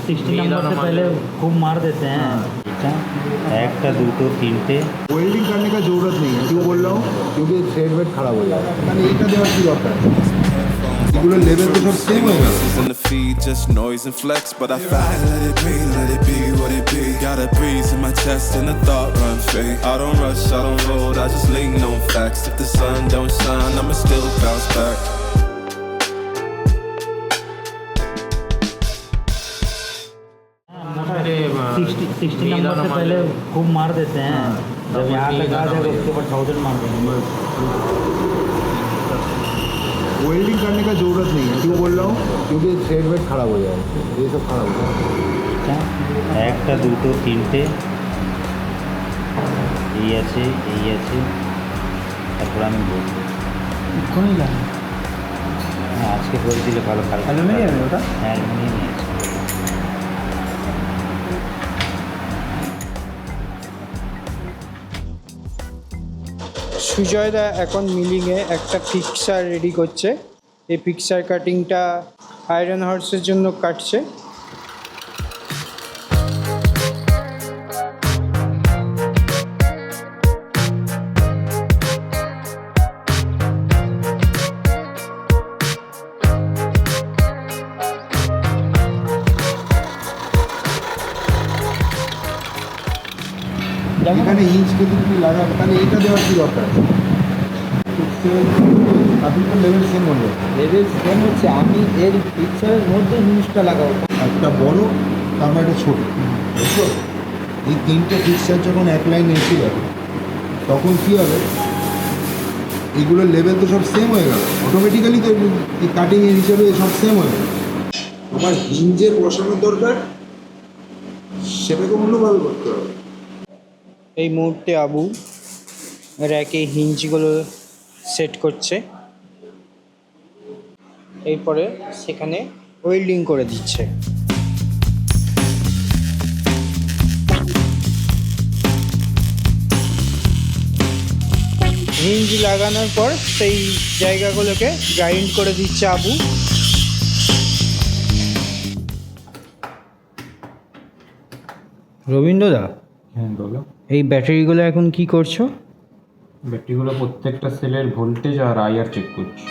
60 number से पहले खूब मार देते हैं। একটা দুটো তিনটে वेल्डिंग करने का जरूरत नहीं है। क्यों बोल रहा हूँ? क्योंकि थ्रेड वेट खराब हो जाएगा। मैंने এইটা দেওয়ার কি দরকার? এগুলো লেভেল তো সব সেম হয়ে গেল। In the feed, just noise and flex, but I find let it be what it be. Got a breeze in my chest and the thought run free. I don't rush, I don't fold, I just lean on facts. If the sun don't shine, I'ma still bounce back. Sixty number से पहले खूब मार देते हैं। जब यहाँ तक आ जाएगा उसके बाद 1000 मार देंगे। वेल्डिंग करने का जरूरत नहीं है। क्यों बोल रहा हूँ? क्योंकि थ्रेड वेट खराब हो जाएगा। ये सब खराब हो जाएगा। একটা দুটো তিনটে এই আছে তারপর আমি বলবো কোনই লাগে আজকে বলে দিলে ভালো কাল অ্যালুমিনিয়াম ওটা? হ্যাঁ অ্যালুমিনিয়াম আছে। সুজয়দা এখন মিলিংয়ে একটা ফিক্সার রেডি করছে। এই ফিক্সার কাটিংটা আয়রন হর্সের জন্য কাটছে। এখানে ইঞ্চ যদি তুমি লাগাও তাহলে এইটা দেওয়ার কি দরকার? আপনি তো লেভেল সেম হয়ে যাবে। লেভেল সেম হচ্ছে, আমি এর পিকচারের মধ্যে জিনিসটা লাগাবো। একটা বড় তারপর একটা ছোটো, বুঝছো? এই তিনটে ফিক্সচার যখন এক লাইন এসে যাবে তখন কী হবে, এগুলোর লেভেল তো সব সেম হয়ে গেল। অটোমেটিক্যালি তো এই কাটিংয়ের হিসেবে সব সেম হয়ে গেল। আমার হিঞ্জের বসানোর দরকার, সেটাকে অন্যভাবে করতে হবে। এই মুহূর্তে আবু র্যাকে হিঞ্জগুলো সেট করছে, এরপরে সেখানে ওয়েল্ডিং করে দিচ্ছে। হিঞ্জ লাগানোর পর সেই জায়গাগুলোকে গ্রাইন্ড করে দিচ্ছে আবু। রবীন্দ্রদা, হ্যাঁ বলো। এই ব্যাটারিগুলো এখন কি করছো? ব্যাটারিগুলো প্রত্যেকটা সেলের ভোল্টেজ আর আইআর চেক করছি।